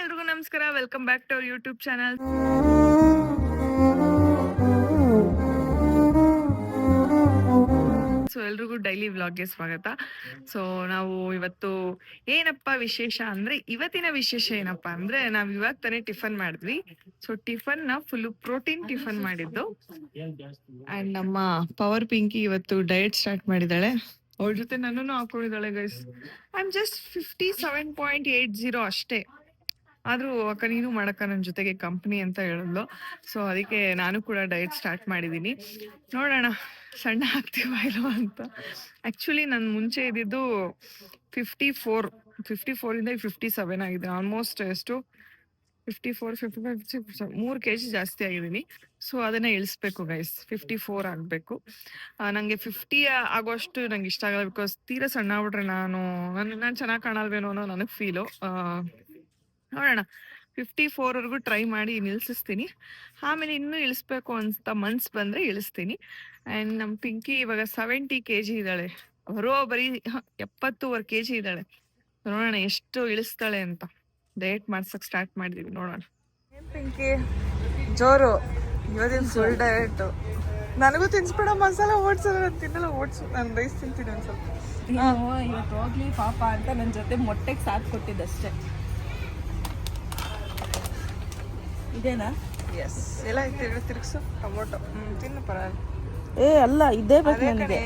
ಎಲ್ರಿಗೂ ನಮಸ್ಕಾರ, welcome back to our YouTube channel. So ಎಲ್ರಿಗೂ ಡೈಲಿ ವ್ಲಾಗ್ಗೆ ಸ್ವಾಗತ. ಸೊ ನಾವು ಇವತ್ತು ಏನಪ್ಪಾ ವಿಶೇಷ ಅಂದ್ರೆ, ಇವತ್ತಿನ ವಿಶೇಷ ಏನಪ್ಪಾ ಅಂದ್ರೆ, ನಾವ್ ಇವಾಗ ತಾನೇ ಟಿಫನ್ ಮಾಡಿದ್ವಿ. ಸೊ ಟಿಫನ್ ನ ಫುಲ್ ಪ್ರೋಟೀನ್ ಟಿಫನ್ ಮಾಡಿದ್ದು. ಅಂಡ್ ನಮ್ಮ ಪವರ್ ಪಿಂಕಿ ಇವತ್ತು ಡಯಟ್ ಸ್ಟಾರ್ಟ್ ಮಾಡಿದಾಳೆ. ಅವ್ರ ಜೊತೆ ನನ್ನನ್ನು ಹಾಕೊಂಡಿದ್ದಾಳೆ ಗೈಸ್. ಐ ಆಮ್ ಜಸ್ಟ್ 57.80 ಅಷ್ಟೇ. ಆದ್ರೂ ಅಕ್ಕ ನೀನು ಮಾಡಕ್ಕ ನನ್ನ ಜೊತೆಗೆ ಕಂಪ್ನಿ ಅಂತ ಹೇಳಿದ್ಲು. ಸೊ ಅದಕ್ಕೆ ನಾನು ಕೂಡ ಡಯಟ್ ಸ್ಟಾರ್ಟ್ ಮಾಡಿದ್ದೀನಿ. ನೋಡೋಣ ಸಣ್ಣ ಆಗ್ತೀವ ಇಲ್ವಾ ಅಂತ. ಆ್ಯಕ್ಚುಲಿ ನಾನು ಮುಂಚೆ ಇದ್ದಿದ್ದು 54 57 ಆಗಿದೆ. ಆಲ್ಮೋಸ್ಟ್ ಎಷ್ಟು 54 55 3 kg ಜಾಸ್ತಿ ಆಗಿದ್ದೀನಿ. ಸೊ ಅದನ್ನ ಇಳಿಸ್ಬೇಕು ಗೈಸ್, 54 ಆಗಬೇಕು. ನನಗೆ 50 ಆಗೋಷ್ಟು ನಂಗೆ ಇಷ್ಟ ಆಗಲ್ಲ. ಬಿಕಾಸ್ ತೀರಾ ಸಣ್ಣ ಆಗ್ಬಿಟ್ರೆ ನಾನು ಚೆನ್ನಾಗಿ ಕಾಣಲ್ವೇನೋ ಅನ್ನೋ ನನಗೆ ಫೀಲು. ನೋಡೋಣ 54ವರೆಗೂ ಟ್ರೈ ಮಾಡಿ ನಿಲ್ಸಿಸ್ತೀನಿ. ಆಮೇಲೆ ಇನ್ನೂ ಇಳಿಸ್ಬೇಕು ಅಂತ ಮನ್ಸು ಬಂದರೆ ಇಳಿಸ್ತೀನಿ. ಆ್ಯಂಡ್ ನಮ್ಮ ಪಿಂಕಿ ಇವಾಗ 70 kg ಇದ್ದಾಳೆ. ಬರೀ 70 kg ಇದ್ದಾಳೆ. ನೋಡೋಣ ಎಷ್ಟು ಇಳಿಸ್ತಾಳೆ ಅಂತ. ಡಯಟ್ ಮಾಡ್ಸಕ್ಕೆ ಸ್ಟಾರ್ಟ್ ಮಾಡಿದೀವಿ, ನೋಡೋಣ. ಪಿಂಕಿ ಜೋರು ಇವತ್ತಿನ ಫುಲ್ ಡಯಟ್. ನನಗೂ ತಿನ್ಸ್ಬೇಡ ಮಸಾಲ ಓಟ್ಸ್, ತಿನ್ನಲ್ಲ ಓಟ್ಸು, ನಾನು ರೈಸ್ ತಿಂತೀನಿ ಒಂದು ಸ್ವಲ್ಪ. ಇವತ್ತು ಹೋಗ್ಲಿ ಪಾಪ ಅಂತ ನನ್ನ ಜೊತೆ ಮೊಟ್ಟೆಗೆ ಸಾಥ್ ಕೊಟ್ಟಿದ್ದಷ್ಟೇ. ಇದೇನಾ? ಎಸ್, ಎಲ್ಲ ತಿರುಗಿಸು. ಟೊಮೊಟೊ ತಿನ್ನು ಪರವಾಗಿಲ್ಲ. ಅಲ್ಲ, ಇದೇ ಬೇಕು ನನಗೆ.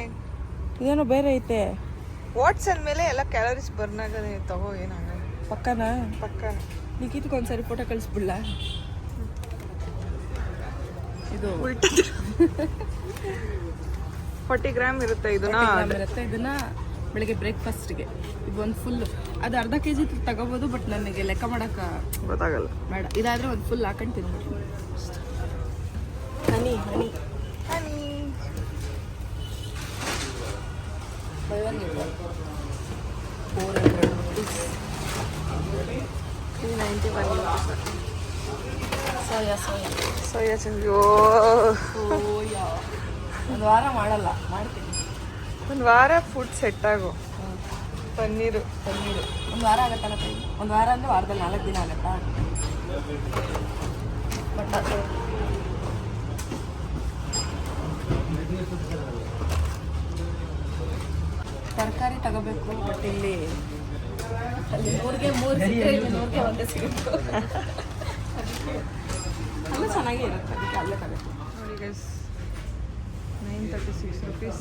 ಇದೇನೋ ಬೇರೆ ಐತೆ. ಓಟ್ಸ್ ಅಂದಮೇಲೆ ಎಲ್ಲ ಕ್ಯಾಲರೀಸ್ ಬರ್ನ್ ಆಗೋದೇ. ತಗೋ, ಏನಾಗಲ್ಲ. ಪಕ್ಕನಾ? ನಿಖಿತ್ಗೆ ಒಂದ್ಸರಿ ಫೋಟೋ ಕಳಿಸ್ಬಿಡ್ಲ? ಇದು 40 ಗ್ರಾಮ್ ಇರುತ್ತೆ. ಇದನ್ನ ಬೆಳಿಗ್ಗೆ ಬ್ರೇಕ್ಫಾಸ್ಟ್ಗೆ ಇದು ಒಂದು ಫುಲ್. ಅದು ಅರ್ಧ kg ತಗೋಬೋದು, ಬಟ್ ನನಗೆ ಲೆಕ್ಕ ಮಾಡೋಕೆ ಗೊತ್ತಾಗಲ್ಲ. ಬೇಡ, ಇದಾದರೆ ಒಂದು ಫುಲ್ ಹಾಕೊಂಡು ತಿನ್ಬಿಟ್ಟು. ಹನಿ ಹನಿ ಹನಿ 400 rupees. 391 ಸೋಯಾ ಚಂದಿ. ಒಂದು ವಾರ ಮಾಡಲ್ಲ, ಮಾಡ್ತೀನಿ. ಒಂದು ವಾರ ಫುಡ್ ಸೆಟ್ ಆಗು. ಪನ್ನೀರು ಒಂದು ವಾರ ಆಗತ್ತಲ್ಲ? ಒಂದು ವಾರ ಅಂದರೆ ವಾರದಲ್ಲಿ 4 ದಿನ ಆಗತ್ತಾ? ಬಟ್ ತರಕಾರಿ ತಗೋಬೇಕು. ಬಟ್ ಅಲ್ಲಿ 3ಗೆ 3 ಸಿಕ್ಕರೆ ಇಲ್ಲಿ 100ಗೆ ಒಂದೇ ಸಿಗುತ್ತೆ. ಅಲ್ಲೂ ಚೆನ್ನಾಗೇ ಇರುತ್ತೆ, ಅದಕ್ಕೆ ಅಲ್ಲೇ ತಗೋಬೇಕು. ನೋಡಿ guys, 936 rupees.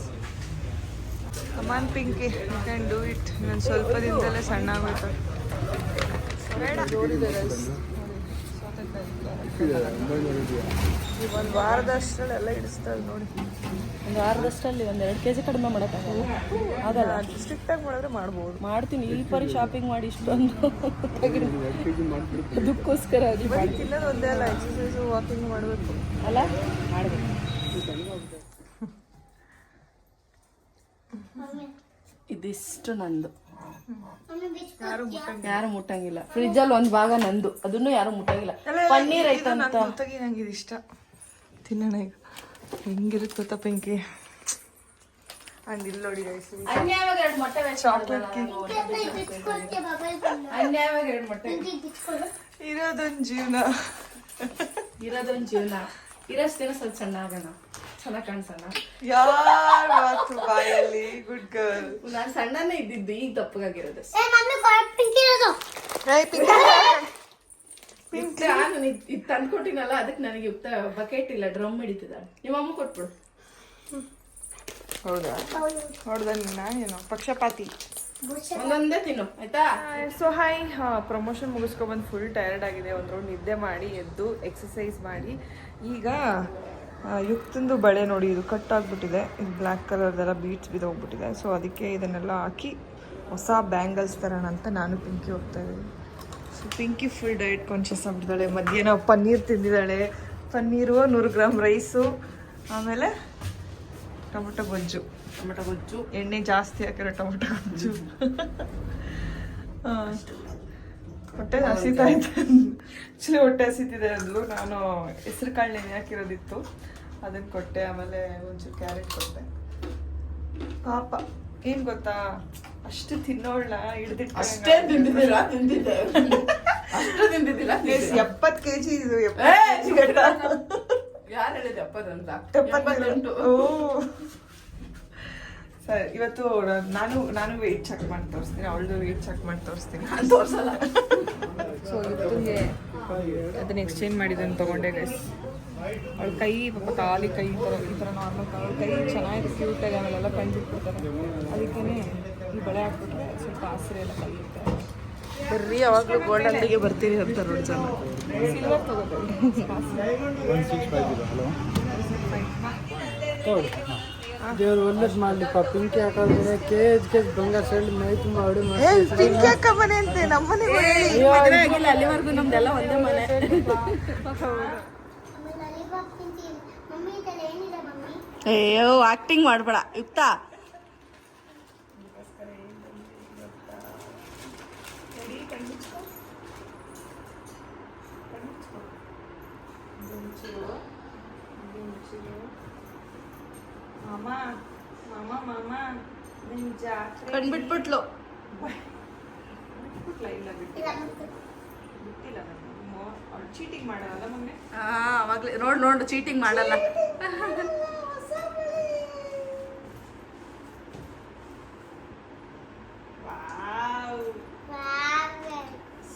Come on Pinky, you can do it. ನಾನು ಸ್ವಲ್ಪ ದಿನದಲ್ಲೇ ಸಣ್ಣ ಆಗೋಯ್ತು. ಒಂದು ವಾರದಷ್ಟರಲ್ಲಿ ಎಲ್ಲ ಇಡಿಸ್ತಾಳೆ ನೋಡಿ. ಒಂದು ವಾರದಷ್ಟರಲ್ಲಿ 1-2 kg ಕಡಿಮೆ ಮಾಡೋಕ್ಕಾಗಲ್ಲ. ಆಗಲ್ಲ, ಸ್ಟ್ರಿಕ್ಟಾಗಿ ಮಾಡಿದ್ರೆ ಮಾಡ್ಬೋದು. ಮಾಡ್ತೀನಿ. ಈ ಪರಿ ಶಾಪಿಂಗ್ ಮಾಡಿ ಇಷ್ಟೊಂದು ಅದಕ್ಕೋಸ್ಕರ ತಿನ್ನೋದು ಒಂದೇ ಅಲ್ಲ, ಎಕ್ಸಸೈಸು ವಾಕಿಂಗ್ ಮಾಡಬೇಕು ಅಲ್ಲ, ಮಾಡಬೇಕು. ಇದಿಷ್ಟು ನಂದು, ಯಾರು ಮುಟ್ಟಂಗಿಲ್ಲ. ಫ್ರಿಜ್ಜಲ್ಲಿ ಒಂದು ಭಾಗ ನಂದು, ಅದನ್ನು ಯಾರು ಮುಟ್ಟಂಗಿಲ್ಲ. ಪನ್ನೀರ್ ಐತಂತ ನಂಗೆ ಇದು ಇಷ್ಟ. ತಿನ್ನೋಣ ಈಗ. ಹೆಂಗಿರುತ್ತೆ ಗೊತ್ತಾ ಪಿಂಕಿ? ಅಂಡ್ ಇಲ್ಲಿ ನೋಡಿ ಇರೋದೊಂದು ಜೀವನ, ಇರೋಷ್ಟು ದಿನ ಸ್ವಲ್ಪ ಸಣ್ಣ ಆಗೋಣ, ಚೆನ್ನಾಗಿ ಕಾಣಿಸೋಣ. ಯಾರು ಬಾಯಲ್ಲಿ ಗುಡ್ ಗರ್ಲ್. ನಾನು ಸಣ್ಣನೇ ಇದ್ದಿದ್ದು, ಈಗ ದಪ್ಪಗಾಗಿರೋದು. ನಾನು ಇದು ತಂದ್ಕೊಟ್ಟಿನಲ್ಲ, ಅದಕ್ಕೆ ನನಗೆ ಬಕೆಟ್ ಇಲ್ಲ, ಡ್ರಮ್ ಹಿಡಿತಿದ್ದಾಳೆ. ನಿಮ್ಮ ಅಮ್ಮ ಕೊಟ್ಬಿಡು. ಹೌದಾ? ನೋಡ್ದ ನಾನೇನು ಪಕ್ಷಪಾತಿ. ಒಂದೊಂದೇ ತಿನ್ನು ಆಯ್ತಾ? ಸೊ ಹಾಯ್, ಪ್ರಮೋಷನ್ ಮುಗಿಸ್ಕೊಬಂದು ಫುಲ್ ಟಯರ್ಡ್ ಆಗಿದೆ. ಒಂದು ರೌಂಡ್ ನಿದ್ದೆ ಮಾಡಿ ಎದ್ದು ಎಕ್ಸಸೈಸ್ ಮಾಡಿ ಈಗ ಯುಕ್ತಂದು ಬಳೆ ನೋಡಿ, ಇದು ಕಟ್ ಆಗಿಬಿಟ್ಟಿದೆ. ಇದು ಬ್ಲ್ಯಾಕ್ ಕಲರ್ದೆಲ್ಲ ಬೀಟ್ಸ್ ಬಿದ್ದೋಗ್ಬಿಟ್ಟಿದೆ. ಸೊ ಅದಕ್ಕೆ ಇದನ್ನೆಲ್ಲ ಹಾಕಿ ಹೊಸ ಬ್ಯಾಂಗಲ್ಸ್ ತರೋಣ ಅಂತ ನಾನು ಪಿಂಕಿ ಹೋಗ್ತಾ ಇದ್ದೀನಿ. So Pinky full diet conscious ಆಗ್ಬಿಟ್ಟಿದ್ದಾಳೆ. ಮಧ್ಯಾಹ್ನ ಪನ್ನೀರ್ ತಿಂದಿದ್ದಾಳೆ. ಪನ್ನೀರು, 100 ಗ್ರಾಮ್ ರೈಸು, ಆಮೇಲೆ ಟೊಮೊಟೊ ಗೊಜ್ಜು. ಎಣ್ಣೆ ಜಾಸ್ತಿ ಹಾಕಿರೋ ಟೊಮೊಟೊ ಗೊಜ್ಜು. ಹೊಟ್ಟೆ ಹಸಿತಾ ಇತ್ತು. ಆ್ಯಕ್ಚುಲಿ ಹೊಟ್ಟೆ ಹಸಿತಿದೆ ಅಂದ್ಲು. ನಾನು ಹೆಸರು ಕಾಳು ನೆನೆ ಹಾಕಿರೋದಿತ್ತು, ಅದನ್ನು ಕೊಟ್ಟೆ. ಆಮೇಲೆ ಒಂಚೂರು ಕ್ಯಾರೆಟ್ ಕೊಟ್ಟೆ. ಪಾಪ ಏನು ಗೊತ್ತಾ, ಅಷ್ಟು ತಿನ್ನೋಳ್ನ ಹಿಡ್ದಿಟ್ಟು ಅಷ್ಟೇ ತಿಂದಿದ್ದೀರಾ? ತಿಂದಿದ್ದೆ, ಅಷ್ಟು ತಿಂದಿದ್ದೀರಾ? 70 kg ಇದು ಯಾರು ಹೇಳಿದೆ ಅಪ್ಪದಂತ? ಸರ್ ಇವತ್ತು ನಾನು ವೆಯ್ಟ್ ಚೆಕ್ ಮಾಡಿ ತೋರಿಸ್ತೀನಿ, ಅವಳದು ವೆಯ್ಟ್ ಚೆಕ್ ಮಾಡಿ ತೋರಿಸ್ತೀನಿ. ತೋರ್ಸಲ್ಲ. ಸೊ ಇವತ್ತಿಗೆ ಅದನ್ನ ಎಕ್ಸ್ಚೇಂಜ್ ಮಾಡಿದ್ದನ್ನು ತೊಗೊಂಡೆ ಗೈಸ್. ಅವಳ ಕೈ ಪಾಪ ಖಾಲಿ ಕೈ ಈ ಥರ ನಾರ್ಮಲ್ ಅವಳ ಕೈ ಚೆನ್ನಾಗಿದೆ, ಕ್ಯೂಟಾಗಿ ಆಮೇಲೆಲ್ಲ ಕಂಡಿಟ್ಬಿಡ್ತಾರೆ. ಅದಕ್ಕೇ ಈ ಬಳೆ ಹಾಕ್ಬಿಟ್ರೆ ಸ್ವಲ್ಪ ಆಸರೆ ಎಲ್ಲ ಕಲಿಯುತ್ತೆ. ಬರ್ರಿ ಯಾವಾಗಲೂ ಗೋಲ್ಡ್ ಅಂಗಡಿಗೆ ಬರ್ತೀರಿ ಅಂತ ನೋಡಿ ಜನ. ಸಿಲ್ವರ್ ತಗೋಬೇಕು. ದೇವ್ರು ಒಳ್ಳೇದು ಮಾಡ್ಲಿಪ್ಪ. ಪಿಂಕಿ ಹಾಕೋದ್ರೆ ಕೇಜ್ ಬಂಗಾರ ಸೈಡ್ ಮೈ ತುಂಬ ಹೊಡಿ ಪಿಂಕಿ ಅಕ್ಕ ಮನೆ ಅಂತೆ ನಮ್ಮನೆ ಮದುವೆ ಆಗಿಲ್ಲ ಅಲ್ಲಿವರೆಗೂ ನಮ್ದೆಲ್ಲ ಒಂದೇ ಮನೆ. ಅಯ್ಯೋ ಆಕ್ಟಿಂಗ್ ಮಾಡಬೇಡ ಯುಕ್ತ. ಕಣ್ಬಿಟ್ಬಿಟ್ಲು. ಚೀಟಿಂಗ್ ಮಾಡಲ್ಲ ಮೊನ್ನೆ. ಅವಾಗ್ಲೇ ನೋಡು ಚೀಟಿಂಗ್ ಮಾಡಲ್ಲ.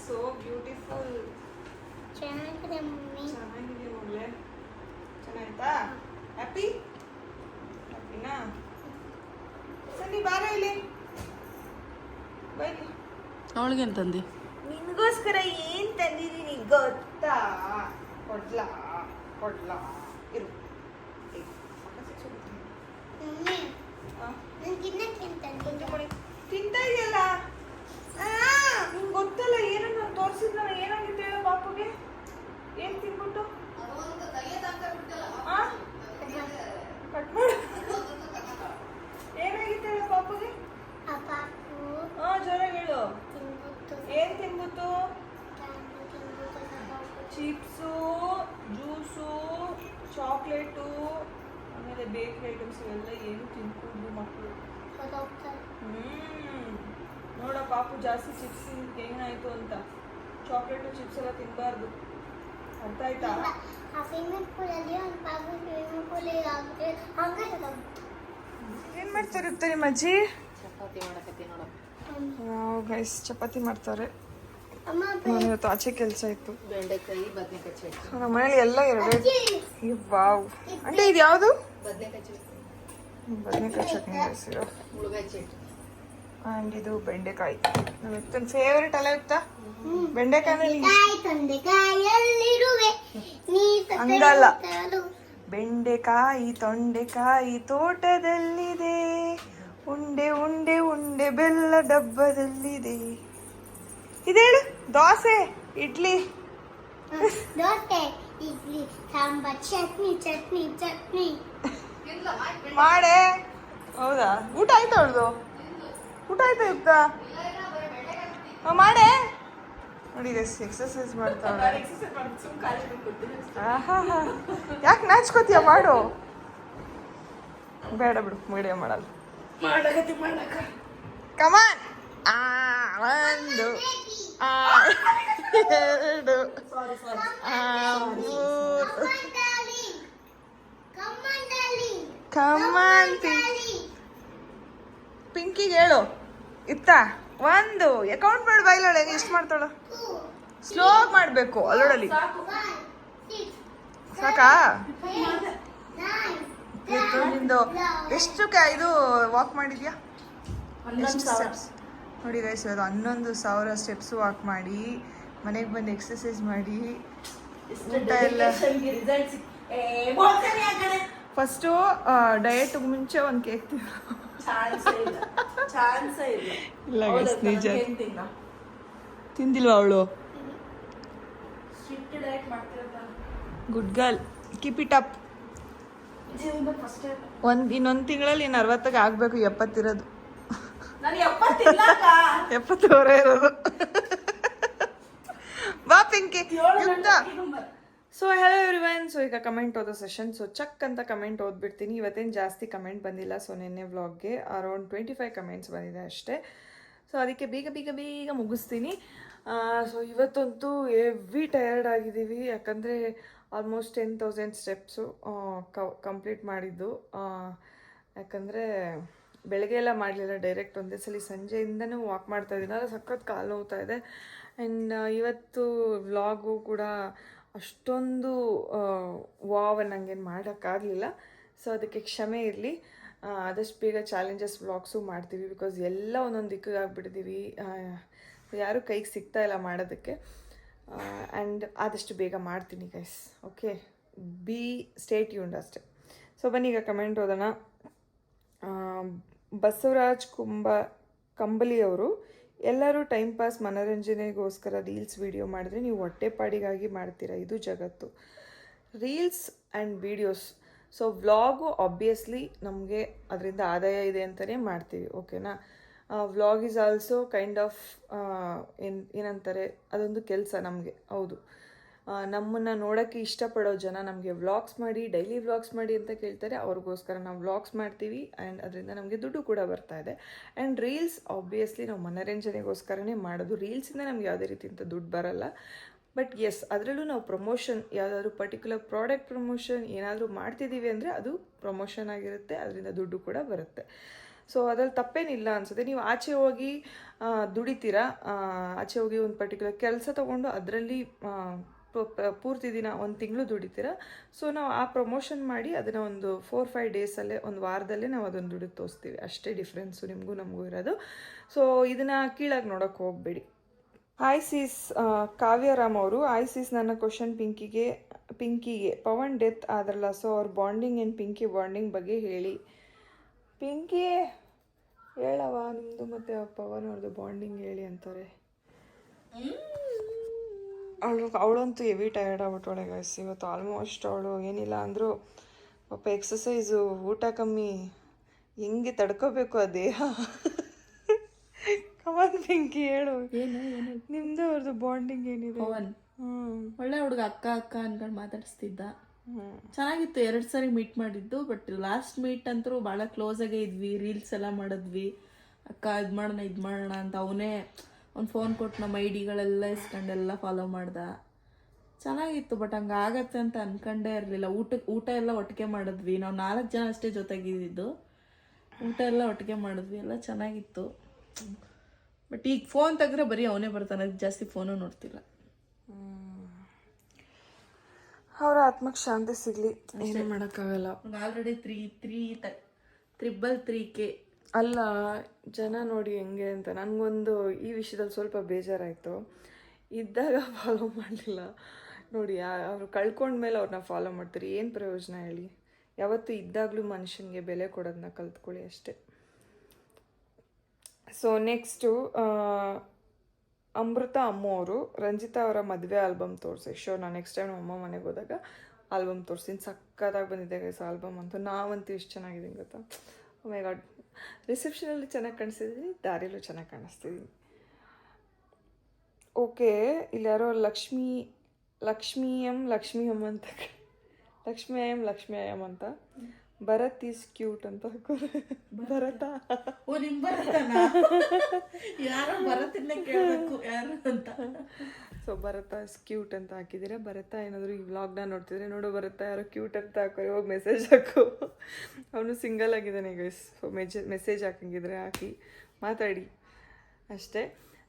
So beautiful. ಚೆನ್ನಾಗಿದೆ ಮಗಳೇ, ಚೆನ್ನಾಯ್ತಾ? ಹ್ಯಾಪಿ ಹ್ಯಾಪಿನಾ? ಸರಿ ಬಾರ ಇಲ್ಲಿ ಬನ್ನಿ. ಅವಳಿಗೇನು ತಂದಿ? ನಿನ್ಗೋಸ್ಕರ ಏನ್ ತಂದಿದ್ದೀನಿ ಗೊತ್ತಾ? ಕೊಡ್ಲಾ ಇರು. ತಿಂತಾ ಇದೆಯಲ್ಲ, ನಿಂಗೆ ಗೊತ್ತಲ್ಲ ಏನು ನಾನು ತೋರಿಸಿದ್ನಲ್ಲ. ಏನಾಗಿತ್ತು ಹೇಳೋ ಪಾಪುಗೆ? ಏನ್ ತಿನ್ಬಿಟ್ಟು ಕಟ್ ಮಾಡು. ಏನಾಗಿತ್ತು ಹೇಳೋ ಪಾಪುಗೆ? ಜೋರಾಗಿ ಹೇಳು. ಏನ್ ತಿನ್ಬಿಟ್ಟು? ಚಿಪ್ಸು, ಜ್ಯೂಸು, ಚಾಕ್ಲೇಟು, ಆಮೇಲೆ ಬೇಕರಿ ಐಟಮ್ಸ್ ಇವೆಲ್ಲ ಏನು ತಿನ್ಕೊಂಡು ಮಕ್ಕಳು. ನೋಡ ಪಾಪು ಜಾಸ್ತಿ ಚಿಪ್ಸ್ ಏನಾಯ್ತು ಅಂತ. ಚಾಕ್ಲೇಟು ಚಿಪ್ಸ್ ಎಲ್ಲ ತಿನ್ಬಾರ್ದು, ಅರ್ಥ ಆಯ್ತಾ? ಏನ್ ಮಾಡ್ತಾರಿರ್ತಾರೆ ನಿಮ್ಮ ಅಜ್ಜಿ? ಗೈಸ್ ಚಪಾತಿ ಮಾಡ್ತಾರೆ. ಇವತ್ತು ಆಚೆ ಕೆಲಸ ಇತ್ತು. ನಮ್ಮ ಮನೇಲಿ ಎಲ್ಲ ಎರಡೇ. ವಾವ್ అంటే ಇದು ಯಾವುದು? ಬದನೆಕಾಯಿ ಚಟ್ನಿ ಆ್ಯಂಡ್ ಇದು ಬೆಂಡೆಕಾಯಿ. ನಮ್ಮ ಇತ್ತನ ಫೇವ್ರೆಟ್ ಅಲ್ಲ ಇತ್ತ ಬೆಂಡೆಕಾಯಿ. ಹಂಗಲ್ಲ, ಬೆಂಡೆಕಾಯಿ ತೊಂಡೆಕಾಯಿ ತೋಟದಲ್ಲಿದೆ, ಉಂಡೆ ಉಂಡೆ ಉಂಡೆ ಬೆಲ್ಲ ಡಬ್ಬದಲ್ಲಿದೆ. ಇದೇಳು ದೋಸೆ ಇಡ್ಲಿ ಸಾಂಬಾರ್ ಚಟ್ನಿ ಚಟ್ನಿ ಚಟ್ನಿ ಮಾಡೆ. ಹೌದಾ? ಊಟ ಆಯ್ತಾ ಅವಳದು? ಊಟ ಆಯ್ತಾ ಯುಕ್ತ? ಮಾಡೆ ನೋಡಿ ಎಕ್ಸರ್ಸೈಸ್ ಮಾಡ್ತಾಳೆ. ಯಾಕೆ ನಾಚ್ಕೋತೀಯ? ಮಾಡು. ಬೇಡ ಬಿಡು, ವಿಡಿಯೋ ಮಾಡಲ್ಲ. ಕಮಾನ್. ಒಂದು ಎರಡು ಮೂರು. ಕಮಾನ್ ಪಿಂಕಿಗೆ ಹೇಳು. ಇತ್ತ ಒಂದು ಅಕೌಂಟ್ ಮಾಡು ಬೈಲೋಳೆ. ಎಷ್ಟು ಮಾಡ್ತಾಳ? ಸ್ಲೋ ಮಾಡಬೇಕು ಅಲ್ಲೋಡಲ್ಲಿ. ಸಾಕಾ? ನಿಂದು ಎಷ್ಟು ಇದು ವಾಕ್ ಮಾಡಿದ್ಯಾ? ಎಷ್ಟು ಸ್ಟೆಪ್ಸ್ ನೋಡಿ ಗೈಸ್? ಅದು 11,000 ಸ್ಟೆಪ್ಸ್ ವಾಕ್ ಮಾಡಿ ಮನೆಗೆ ಬಂದು ಎಕ್ಸರ್ಸೈಸ್ ಮಾಡಿ ಊಟ ಎಲ್ಲ. ಫಸ್ಟು ಡಯಟ್ ಮುಂಚೆ ಒಂದು ಕೇಕ್ ಇಲ್ಲ ಗೈಸ್, ನಿಜ ತಿಂದಿಲ್ವಾ ಅವಳು? Good girl, keep it up. ಇನ್ನೊಂದು ತಿಂಗಳಲ್ಲಿ 60ಕ್ಕೆ ಆಗಬೇಕು. 70 ಇರೋದು, 70 ಇರೋದು. ಬಾ Pinky. So hello everyone. So ಈಗ ಕಮೆಂಟ್ ಓದೋ ಸೆಷನ್. ಸೊ ಚಕ್ ಅಂತ ಕಮೆಂಟ್ ಓದ್ಬಿಡ್ತೀನಿ. ಇವತ್ತೇನು ಜಾಸ್ತಿ ಕಮೆಂಟ್ ಬಂದಿಲ್ಲ. ಸೊ ನಿನ್ನೆ ವ್ಲಾಗ್ಗೆ ಅರೌಂಡ್ 25 ಕಮೆಂಟ್ಸ್ ಬಂದಿದೆ ಅಷ್ಟೇ. ಸೊ ಅದಕ್ಕೆ ಬೇಗ ಬೇಗ ಬೇಗ ಮುಗಿಸ್ತೀನಿ. ಸೊ ಇವತ್ತಂತೂ ಹೆವಿ ಟಯರ್ಡ್ ಆಗಿದ್ದೀವಿ, ಯಾಕಂದರೆ ಆಲ್ಮೋಸ್ಟ್ 10,000 ಸ್ಟೆಪ್ಸು ಕಂಪ್ಲೀಟ್ ಮಾಡಿದ್ದು. ಯಾಕಂದರೆ ಬೆಳಗ್ಗೆ ಎಲ್ಲ ಮಾಡಲಿಲ್ಲ, ಡೈರೆಕ್ಟ್ ಒಂದೇ ಸಲ ಸಂಜೆಯಿಂದನೂ ವಾಕ್ ಮಾಡ್ತಾ ಇದ್ದೀನಲ್ಲ, ಸಖತ್ ಕಾಲು ನೋವ್ತಾ ಇದೆ. ಆ್ಯಂಡ್ ಇವತ್ತು ವ್ಲಾಗು ಕೂಡ ಅಷ್ಟೊಂದು ವಾವ್ ನನಗೇನು ಮಾಡೋಕ್ಕಾಗಲಿಲ್ಲ. ಸೊ ಅದಕ್ಕೆ ಕ್ಷಮೆ ಇರಲಿ. ಆದಷ್ಟು ಬೇಗ ಚಾಲೆಂಜಸ್ ವ್ಲಾಗ್ಸು ಮಾಡ್ತೀವಿ, ಬಿಕಾಸ್ ಎಲ್ಲ ಒಂದೊಂದು ದಿಕ್ಕಿಗೆ ಆಗಿಬಿಟ್ಟಿದ್ದೀವಿ. ಯಾರೂ ಕೈಗೆ ಸಿಗ್ತಾ ಇಲ್ಲ ಮಾಡೋದಕ್ಕೆ. ಆ್ಯಂಡ್ ಆದಷ್ಟು ಬೇಗ ಮಾಡ್ತೀನಿ guys. Okay, B stay tuned ಅಷ್ಟೆ. ಸೊ ಬನ್ನಿ ಈಗ ಕಮೆಂಟ್ ಓದೋಣ. ಬಸವರಾಜ್ ಕಂಬಲಿಯವರು, ಎಲ್ಲರೂ ಟೈಮ್ ಪಾಸ್ ಮನೋರಂಜನೆಗೋಸ್ಕರ ರೀಲ್ಸ್ ವಿಡಿಯೋ ಮಾಡಿದ್ರೆ ನೀವು ಹೊಟ್ಟೆಪಾಡಿಗಾಗಿ ಮಾಡ್ತೀರಾ, ಇದು ಜಗತ್ತು. Reels and videos, so vlog obviously ನಮಗೆ ಅದರಿಂದ ಆದಾಯ ಇದೆ ಅಂತಲೇ ಮಾಡ್ತೀವಿ, ಓಕೆನಾ. Vlog is also kind of ಏನಂತಾರೆ, ಅದೊಂದು ಕೆಲಸ ನಮಗೆ. ಹೌದು, ನಮ್ಮನ್ನು ನೋಡೋಕ್ಕೆ ಇಷ್ಟಪಡೋ ಜನ ನಮಗೆ ವ್ಲಾಗ್ಸ್ ಮಾಡಿ, ಡೈಲಿ ವ್ಲಾಗ್ಸ್ ಮಾಡಿ ಅಂತ ಕೇಳ್ತಾರೆ. ಅವ್ರಿಗೋಸ್ಕರ ನಾವು ವ್ಲಾಗ್ಸ್ ಮಾಡ್ತೀವಿ ಆ್ಯಂಡ್ ಅದರಿಂದ ನಮಗೆ ದುಡ್ಡು ಕೂಡ ಬರ್ತಾ ಇದೆ. ಆ್ಯಂಡ್ ರೀಲ್ಸ್ ಆಬ್ವಿಯಸ್ಲಿ ನಾವು ಮನೋರಂಜನೆಗೋಸ್ಕರನೇ ಮಾಡೋದು. ರೀಲ್ಸಿಂದ ನಮ್ಗೆ ಯಾವುದೇ ರೀತಿಯಿಂದ ದುಡ್ಡು ಬರಲ್ಲ. ಬಟ್ ಎಸ್, ಅದರಲ್ಲೂ ನಾವು ಪ್ರಮೋಷನ್, ಯಾವುದಾದ್ರೂ ಪರ್ಟಿಕ್ಯುಲರ್ ಪ್ರಾಡಕ್ಟ್ ಪ್ರಮೋಷನ್ ಏನಾದರೂ ಮಾಡ್ತಿದ್ದೀವಿ ಅಂದರೆ ಅದು ಪ್ರಮೋಷನ್ ಆಗಿರುತ್ತೆ, ಅದರಿಂದ ದುಡ್ಡು ಕೂಡ ಬರುತ್ತೆ. ಸೊ ಅದ್ರಲ್ಲಿ ತಪ್ಪೇನಿಲ್ಲ ಅನಿಸುತ್ತೆ. ನೀವು ಆಚೆ ಹೋಗಿ ದುಡಿತೀರಾ, ಆಚೆ ಹೋಗಿ ಒಂದು ಪರ್ಟಿಕ್ಯುಲರ್ ಕೆಲಸ ತೊಗೊಂಡು ಅದರಲ್ಲಿ ಪೂರ್ತಿ ದಿನ 1 ತಿಂಗಳು ದುಡಿತೀರಾ. ಸೊ ನಾವು ಆ ಪ್ರಮೋಷನ್ ಮಾಡಿ ಅದನ್ನು ಒಂದು 4-5 ಡೇಸಲ್ಲೇ, ಒಂದು ವಾರದಲ್ಲೇ ನಾವು ಅದನ್ನು ದುಡ್ಡು ತೋರಿಸ್ತೀವಿ. ಅಷ್ಟೇ ಡಿಫ್ರೆನ್ಸು ನಿಮಗೂ ನಮಗೂ ಇರೋದು. ಸೊ ಇದನ್ನು ಕೀಳಾಗಿ ನೋಡೋಕ್ಕೆ ಹೋಗಬೇಡಿ. ಹಾಯ್ ಸೀಸ್ ಕಾವ್ಯರಾಮ್ ಅವರು, ಹಾಯ್ ಸೀಸ್, ನನ್ನ ಕ್ವಶನ್ ಪಿಂಕಿಗೆ ಪವನ್ ಡೆತ್ ಆದ್ರಲ್ಲ, ಸೊ ಅವ್ರ ಬಾಂಡಿಂಗ್ ಆ್ಯಂಡ್ ಪಿಂಕಿ ಬಾಂಡಿಂಗ್ ಬಗ್ಗೆ ಹೇಳಿ. ಪಿಂಕಿ ಹೇಳವ, ನಿಮ್ಮದು ಮತ್ತು ಪವನ್ ಅವ್ರದ್ದು ಬಾಂಡಿಂಗ್ ಹೇಳಿ ಅಂತಾರೆ. ಅವಳಂತೂ ಹೆವಿ ಟಯರ್ಡ್ ಆಗ್ಬಿಟ್ಟವಳೆ ಗೈಸ್ ಇವತ್ತು. ಆಲ್ಮೋಸ್ಟ್ ಅವಳು ಏನಿಲ್ಲ ಅಂದರೂ ಪಾಪ ಎಕ್ಸಸೈಸು, ಊಟ ಕಮ್ಮಿ, ಹೆಂಗೆ ತಡ್ಕೋಬೇಕು ಆ ದೇಹ. ಕಮನ್ ಪಿಂಕಿ ಹೇಳು, ನಿಮ್ದು ಅವ್ರದ್ದು ಬಾಂಡಿಂಗ್ ಏನಿದೆ? ಪವನ್ ಒಳ್ಳೆ ಹುಡುಗ, ಅಕ್ಕ ಅಕ್ಕ ಅನ್ಕೊಂಡು ಮಾತಾಡಿಸ್ತಿದ್ದ. ಚೆನ್ನಾಗಿತ್ತು. 2 ಸಾರಿ ಮೀಟ್ ಮಾಡಿದ್ದು. ಬಟ್ ಲಾಸ್ಟ್ ಮೀಟ್ ಅಂತೂ ಭಾಳ ಕ್ಲೋಸ್ ಆಗೇ ಇದ್ವಿ, ರೀಲ್ಸ್ ಎಲ್ಲ ಮಾಡಿದ್ವಿ. ಅಕ್ಕ ಇದು ಮಾಡೋಣ ಅಂತ ಅವನೇ ಒಂದು ಫೋನ್ ಕೊಟ್ಟು ನಮ್ಮ ಐಡಿಗಳೆಲ್ಲ ಇಸ್ಕೊಂಡೆಲ್ಲ ಫಾಲೋ ಮಾಡ್ದ. ಚೆನ್ನಾಗಿತ್ತು. ಬಟ್ ಹಂಗೆ ಆಗತ್ತೆ ಅಂತ ಅನ್ಕೊಂಡೇ ಇರಲಿಲ್ಲ. ಊಟ ಎಲ್ಲ ಒಟ್ಟಿಗೆ ಮಾಡಿದ್ವಿ. ನಾವು 4 ಜನ ಅಷ್ಟೇ ಜೊತೆಗಿದ್ದು. ಊಟ ಎಲ್ಲ ಒಟ್ಟಿಗೆ ಮಾಡಿದ್ವಿ, ಎಲ್ಲ ಚೆನ್ನಾಗಿತ್ತು. ಬಟ್ ಈಗ ಫೋನ್ ತೆಗೆದ್ರೆ ಬರೀ ಅವನೇ ಬರ್ತಾನೆ, ಜಾಸ್ತಿ ಫೋನು ನೋಡ್ತಿಲ್ಲ. ಅವರ ಆತ್ಮಕ್ಕೆ ಶಾಂತಿ ಸಿಗಲಿ, ಏನು ಮಾಡೋಕ್ಕಾಗಲ್ಲ. Already 333K. ಅಲ್ಲ, ಜನ ನೋಡಿ ಹೆಂಗೆ ಅಂತ. ನನಗೊಂದು ಈ ವಿಷಯದಲ್ಲಿ ಸ್ವಲ್ಪ ಬೇಜಾರಾಯಿತು. ಇದ್ದಾಗ ಫಾಲೋ ಮಾಡಲಿಲ್ಲ ನೋಡಿ, ಅವರು ಕಳ್ಕೊಂಡ್ಮೇಲೆ ಅವ್ರನ್ನ ಫಾಲೋ ಮಾಡ್ತಾರೆ, ಏನು ಪ್ರಯೋಜನ ಹೇಳಿ? ಯಾವತ್ತೂ ಇದ್ದಾಗಲೂ ಮನುಷ್ಯನಿಗೆ ಬೆಲೆ ಕೊಡೋದನ್ನ ಕಲ್ತ್ಕೊಳ್ಳಿ ಅಷ್ಟೇ. ಸೊ ನೆಕ್ಸ್ಟು ಅಮೃತ ಅಮ್ಮ ಅವರು, ರಂಜಿತಾ ಅವರ ಮದುವೆ ಆಲ್ಬಮ್ ತೋರಿಸಿ. ಶೋರ್, ನಾನು ನೆಕ್ಸ್ಟ್ ಟೈಮ್ ನಮ್ಮ ಅಮ್ಮ ಮನೆಗೆ ಹೋದಾಗ ಆಲ್ಬಮ್ ತೋರಿಸ್ತೀನಿ. ಸಕ್ಕತ್ತಾಗಿ ಬಂದಿದೆ ಗೈಸ್ ಆಲ್ಬಮ್ ಅಂತೂ. ನಾವಂತೂ ಇಷ್ಟು ಚೆನ್ನಾಗಿದ್ದೀನಿ ಗೊತ್ತಾ. ಓ ಮೈ ಗಾಡ್, ರಿಸೆಪ್ಷನಲ್ಲಿ ಚೆನ್ನಾಗಿ ಕಾಣಿಸ್ತಿದ್ದೀನಿ, ದಾರಿಯಲ್ಲೂ ಚೆನ್ನಾಗಿ ಕಾಣಿಸ್ತಿದ್ದೀನಿ. ಓಕೆ, ಇಲ್ಲಿ ಯಾರೋ ಲಕ್ಷ್ಮೀ ಎಂ ಅಂತ ಭರತ್ ಈಸ್ ಕ್ಯೂಟ್ ಅಂತ ಭರತ. ಓ, ನಿಮ್ ಭರತನ ಯಾರೋ ಭರತನ್ನ ಕೇಳಬೇಕು ಯಾರು ಅಂತ. ಸೊ ಭರತ ಇಸ್ ಕ್ಯೂಟ್ ಅಂತ ಹಾಕಿದ್ದೀರಾ. ಭರತ ಏನಾದರೂ ಈ ವ್ಲಾಗ್ನ ನೋಡ್ತಿದ್ರೆ, ನೋಡು ಭರತ ಯಾರೋ ಕ್ಯೂಟ್ ಅಂತ ಹಾಕೋ, ಹೋಗಿ ಮೆಸೇಜ್ ಹಾಕು. ಅವನು ಸಿಂಗಲ್ ಆಗಿದ್ದಾನೆ ಗೈಸ್. ಸೊ ಮೆಸೇಜ್ ಹಾಕಂಗಿದ್ರೆ ಹಾಕಿ ಮಾತಾಡಿ ಅಷ್ಟೇ.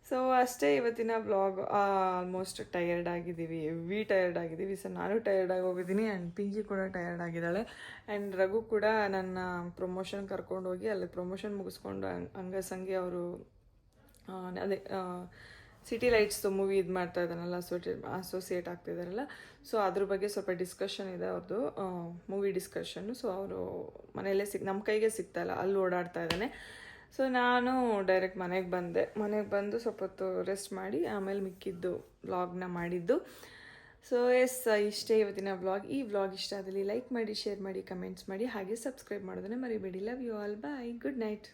ಸೊ ಅಷ್ಟೇ ಇವತ್ತಿನ ವ್ಲಾಗ್. ಆಲ್ಮೋಸ್ಟ್ ಟಯರ್ಡ್ ಆಗಿದ್ದೀವಿ, ಹೆವಿ ಟಯರ್ಡ್ ಆಗಿದ್ದೀವಿ. ಸೊ ನಾನು ಟಯರ್ಡ್ ಆಗಿ ಹೋಗಿದ್ದೀನಿ ಆ್ಯಂಡ್ ಪಿಂಕಿ ಕೂಡ ಟಯರ್ಡ್ ಆಗಿದ್ದಾಳೆ. ಆ್ಯಂಡ್ ರಘು ಕೂಡ ನನ್ನ ಪ್ರಮೋಷನ್ ಕರ್ಕೊಂಡೋಗಿ ಅಲ್ಲಿ ಪ್ರಮೋಷನ್ ಮುಗಿಸ್ಕೊಂಡು ಹಂಗಸಂಗೆ ಅವರು ಅದೇ ಸಿಟಿ ಲೈಟ್ಸ್ದು ಮೂವಿ ಇದು ಮಾಡ್ತಾ ಇದ್ದಾನಲ್ಲ, ಅಸೋಸಿಯೇಟ್ ಆಗ್ತಿದ್ದಾರಲ್ಲ. ಸೊ ಅದ್ರ ಬಗ್ಗೆ ಸ್ವಲ್ಪ ಡಿಸ್ಕಷನ್ ಇದೆ ಅವ್ರದ್ದು, ಮೂವಿ ಡಿಸ್ಕಷನ್ನು. ಸೊ ಅವರು ಮನೆಯಲ್ಲೇ ನಮ್ಮ ಕೈಗೆ ಸಿಗ್ತಾಯಿಲ್ಲ, ಅಲ್ಲಿ ಓಡಾಡ್ತಾ ಇದ್ದಾನೆ. ಸೊ ನಾನು ಡೈರೆಕ್ಟ್ ಮನೆಗೆ ಬಂದು ಸ್ವಲ್ಪ ಹೊತ್ತು ರೆಸ್ಟ್ ಮಾಡಿ ಆಮೇಲೆ ಮಿಕ್ಕಿದ್ದು ವ್ಲಾಗ್ನ ಮಾಡಿದ್ದು. ಸೊ ಎಸ್, ಇಷ್ಟೇ ಇವತ್ತಿನ ವ್ಲಾಗ್. ಈ ವ್ಲಾಗ್ ಇಷ್ಟ ಆದಲ್ಲಿ ಲೈಕ್ ಮಾಡಿ, ಶೇರ್ ಮಾಡಿ, ಕಮೆಂಟ್ಸ್ ಮಾಡಿ, ಹಾಗೆ ಸಬ್ಸ್ಕ್ರೈಬ್ ಮಾಡೋದನ್ನೇ ಮರಿಬೇಡಿ. Love you all, bye, good night.